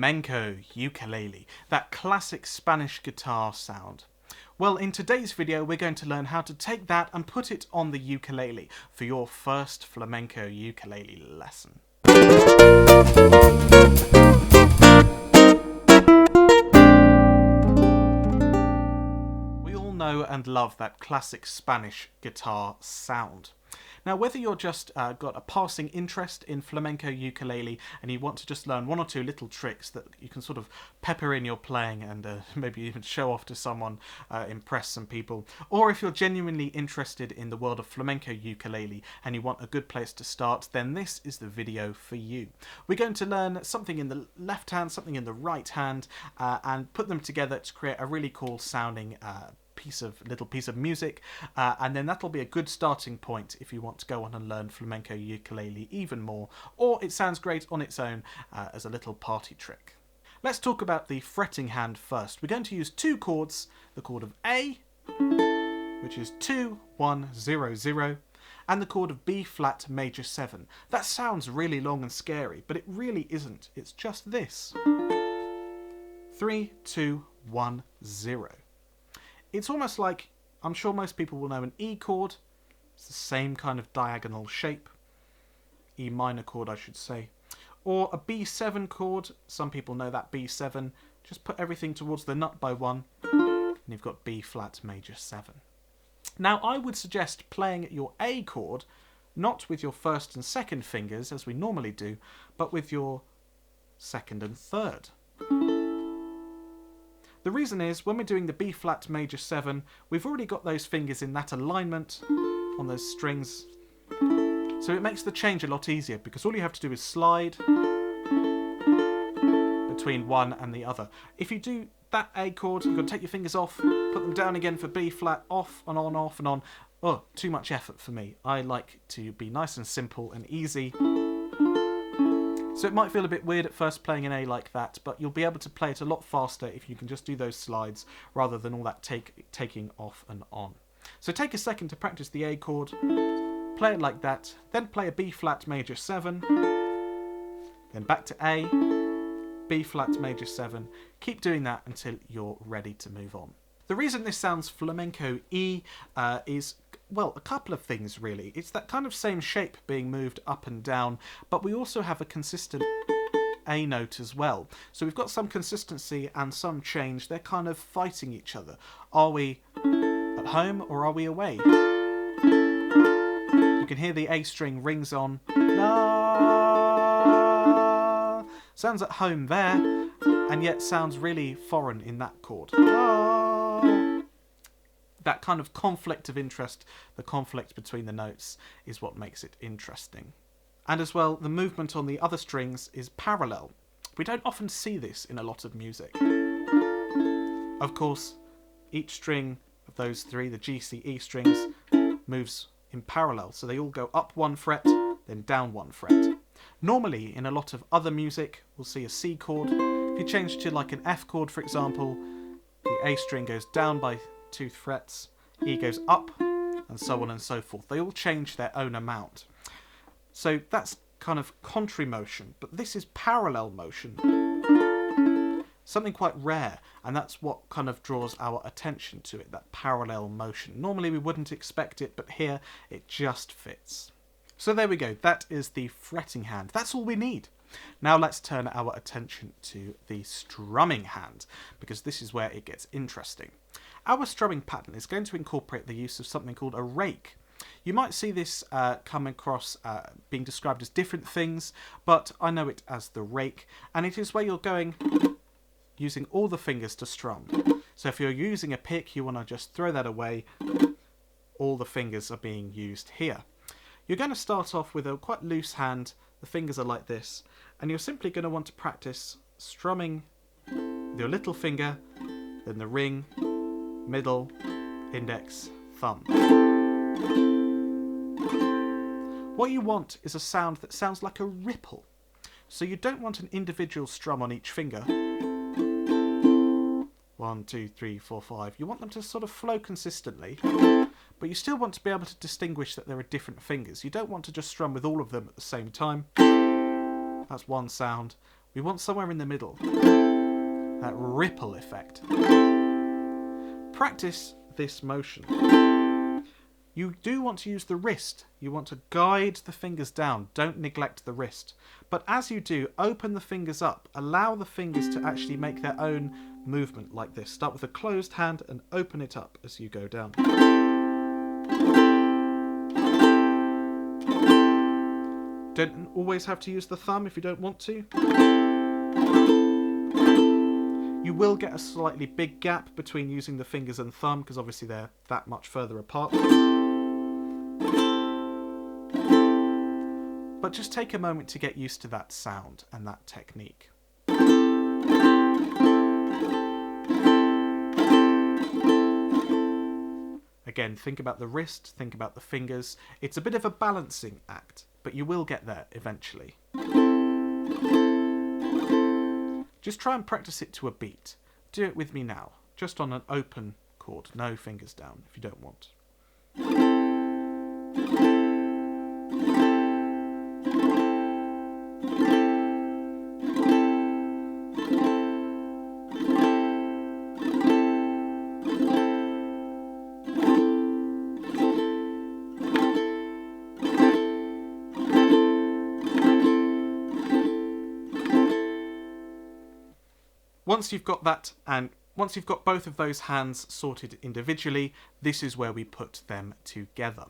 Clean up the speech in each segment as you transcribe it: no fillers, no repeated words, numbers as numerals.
flamenco ukulele, that classic Spanish guitar sound. Well, in today's video we're going to learn how to take that and put it on the ukulele for your first flamenco ukulele lesson. We all know and love that classic Spanish guitar sound. Now, whether you're just got a passing interest in flamenco ukulele and you want to just learn one or two little tricks that you can sort of pepper in your playing and maybe even show off to someone, impress some people, or if you're genuinely interested in the world of flamenco ukulele and you want a good place to start, then this is the video for you. We're going to learn something in the left hand, something in the right hand, and put them together to create a really cool sounding little piece of music, and then that'll be a good starting point if you want to go on and learn flamenco ukulele even more, or it sounds great on its own as a little party trick. Let's talk about the fretting hand first. We're going to use two chords, the chord of A, which is 2, 1, 0, 0, and the chord of B flat major 7. That sounds really long and scary, but it really isn't. It's just this. 3, 2, 1, 0. It's almost like, I'm sure most people will know an E chord. It's the same kind of diagonal shape. E minor chord, I should say. Or a B7 chord. Some people know that B7. Just put everything towards the nut by 1. And you've got B flat major 7. Now, I would suggest playing your A chord, not with your first and second fingers, as we normally do, but with your second and third. The reason is, when we're doing the B flat major 7, we've already got those fingers in that alignment on those strings. So it makes the change a lot easier, because all you have to do is slide between one and the other. If you do that A chord, you've got to take your fingers off, put them down again for B flat, off and on, off and on. Oh, too much effort for me. I like to be nice and simple and easy. So it might feel a bit weird at first playing an A like that, but you'll be able to play it a lot faster if you can just do those slides rather than all that taking off and on. So take a second to practice the A chord, play it like that, then play a B flat major 7, then back to A, B flat major 7. Keep doing that until you're ready to move on. The reason this sounds flamenco-y is, well, a couple of things really. It's that kind of same shape being moved up and down, but we also have a consistent A note as well. So we've got some consistency and some change. They're kind of fighting each other. Are we at home or are we away? You can hear the A string rings on. La. Sounds at home there, and yet sounds really foreign in that chord. That kind of conflict of interest, the conflict between the notes, is what makes it interesting. And as well, the movement on the other strings is parallel. We don't often see this in a lot of music. Of course, each string of those three, the G, C, E strings, moves in parallel. So they all go up one fret, then down one fret. Normally, in a lot of other music, we'll see a C chord. If you change to like an F chord, for example, the A string goes down by 2 frets, E goes up, and so on and so forth. They all change their own amount. So that's kind of contrary motion, but this is parallel motion. Something quite rare, and that's what kind of draws our attention to it, that parallel motion. Normally we wouldn't expect it, but here it just fits. So there we go, that is the fretting hand. That's all we need. Now let's turn our attention to the strumming hand, because this is where it gets interesting. Our strumming pattern is going to incorporate the use of something called a rake. You might see this come across being described as different things, but I know it as the rake, and it is where you're going using all the fingers to strum. So if you're using a pick, you want to just throw that away. All the fingers are being used here. You're going to start off with a quite loose hand. The fingers are like this, and you're simply going to want to practice strumming with your little finger, then the ring, middle, index, thumb. What you want is a sound that sounds like a ripple. So you don't want an individual strum on each finger. 1, 2, 3, 4, 5. You want them to sort of flow consistently, but you still want to be able to distinguish that there are different fingers. You don't want to just strum with all of them at the same time. That's one sound. We want somewhere in the middle. That ripple effect. Practice this motion. You do want to use the wrist. You want to guide the fingers down. Don't neglect the wrist. But as you do, open the fingers up. Allow the fingers to actually make their own movement like this. Start with a closed hand and open it up as you go down. Don't always have to use the thumb if you don't want to. You will get a slightly big gap between using the fingers and thumb because obviously they're that much further apart. But just take a moment to get used to that sound and that technique. Again, think about the wrist, think about the fingers. It's a bit of a balancing act, but you will get there eventually. Just try and practice it to a beat. Do it with me now, just on an open chord, no fingers down if you don't want. Once you've got that, and once you've got both of those hands sorted individually, this is where we put them together.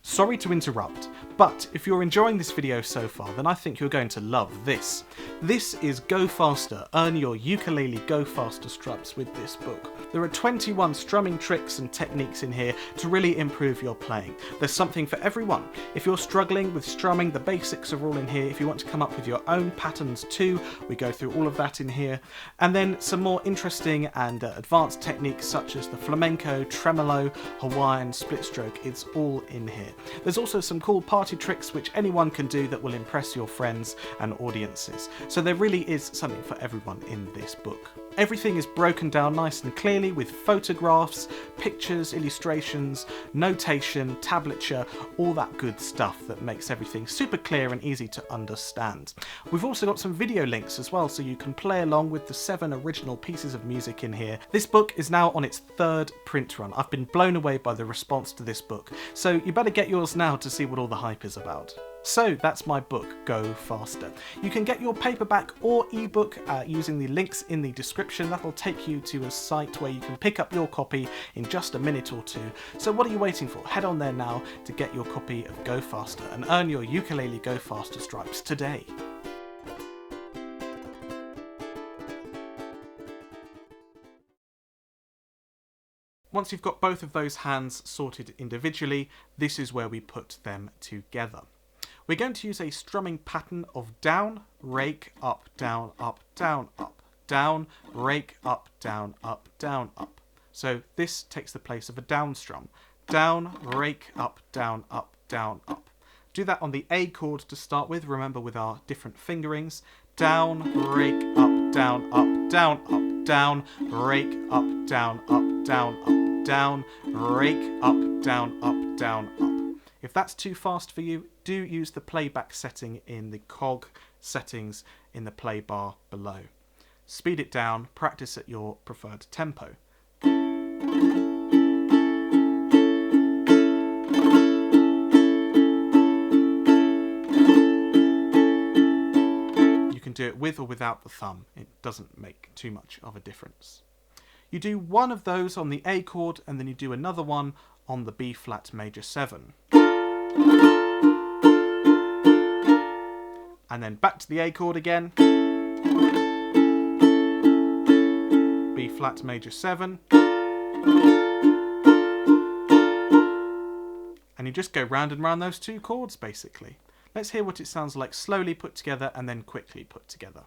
Sorry to interrupt, but if you're enjoying this video so far, then I think you're going to love this. This is Go Faster, Earn Your Ukulele Go Faster Strums with this book. There are 21 strumming tricks and techniques in here to really improve your playing. There's something for everyone. If you're struggling with strumming, the basics are all in here. If you want to come up with your own patterns too, we go through all of that in here. And then some more interesting and advanced techniques such as the flamenco, tremolo, Hawaiian, split stroke, it's all in here. There's also some cool party tricks which anyone can do that will impress your friends and audiences. So there really is something for everyone in this book. Everything is broken down nice and clearly with photographs, pictures, illustrations, notation, tablature, all that good stuff that makes everything super clear and easy to understand. We've also got some video links as well, so you can play along with the 7 original pieces of music in here. This book is now on its 3rd print run. I've been blown away by the response to this book, so you better get yours now to see what all the hype is about. So that's my book, Go Faster. You can get your paperback or ebook using the links in the description. That'll take you to a site where you can pick up your copy in just a minute or two. So what are you waiting for? Head on there now to get your copy of Go Faster and earn your ukulele Go Faster stripes today. Once you've got both of those hands sorted individually, this is where we put them together. We're going to use a strumming pattern of down, rake, up, down, up, down, up, down, rake, up, down, up, down, up. So this takes the place of a down strum. Down, rake, up, down, up, down, up. Do that on the A chord to start with, remember with our different fingerings. Down, rake, up, down, up, down, up, down, rake, up, down, up, down, up, down, rake, up, down, up, down, up. If that's too fast for you, do use the playback setting in the cog settings in the play bar below. Speed it down, practice at your preferred tempo. You can do it with or without the thumb. It doesn't make too much of a difference. You do one of those on the A chord and then you do another one on the B flat major 7. And then back to the A chord again. B flat major 7. And you just go round and round those 2 chords basically. Let's hear what it sounds like slowly put together and then quickly put together.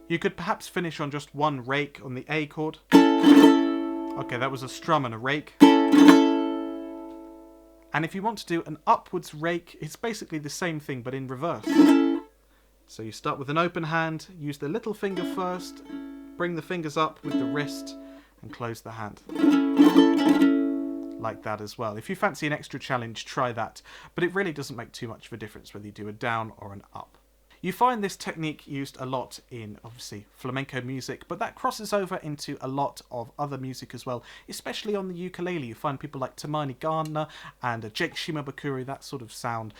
You could perhaps finish on just one rake on the A chord. Okay, that was a strum and a rake. And if you want to do an upwards rake, it's basically the same thing but in reverse. So you start with an open hand, use the little finger first, bring the fingers up with the wrist and close the hand. Like that as well. If you fancy an extra challenge, try that. But it really doesn't make too much of a difference whether you do a down or an up. You find this technique used a lot in, obviously, flamenco music, but that crosses over into a lot of other music as well, especially on the ukulele. You find people like Tamani Gardner and Jake Shimabukuro, that sort of sound,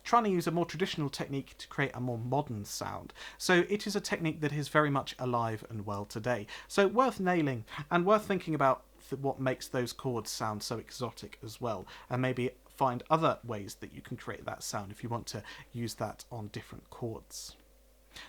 trying to use a more traditional technique to create a more modern sound. So it is a technique that is very much alive and well today. So worth nailing and worth thinking about what makes those chords sound so exotic as well, and maybe find other ways that you can create that sound if you want to use that on different chords.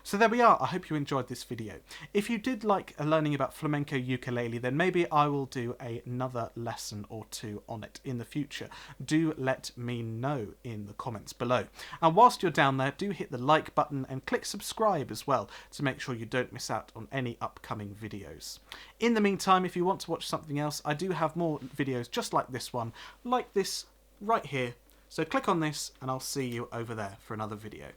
So there we are. I hope you enjoyed this video. If you did like learning about flamenco ukulele, then maybe I will do another lesson or two on it in the future. Do let me know in the comments below. And whilst you're down there, do hit the like button and click subscribe as well to make sure you don't miss out on any upcoming videos. In the meantime, if you want to watch something else, I do have more videos just like this one, like this right here. So click on this and I'll see you over there for another video.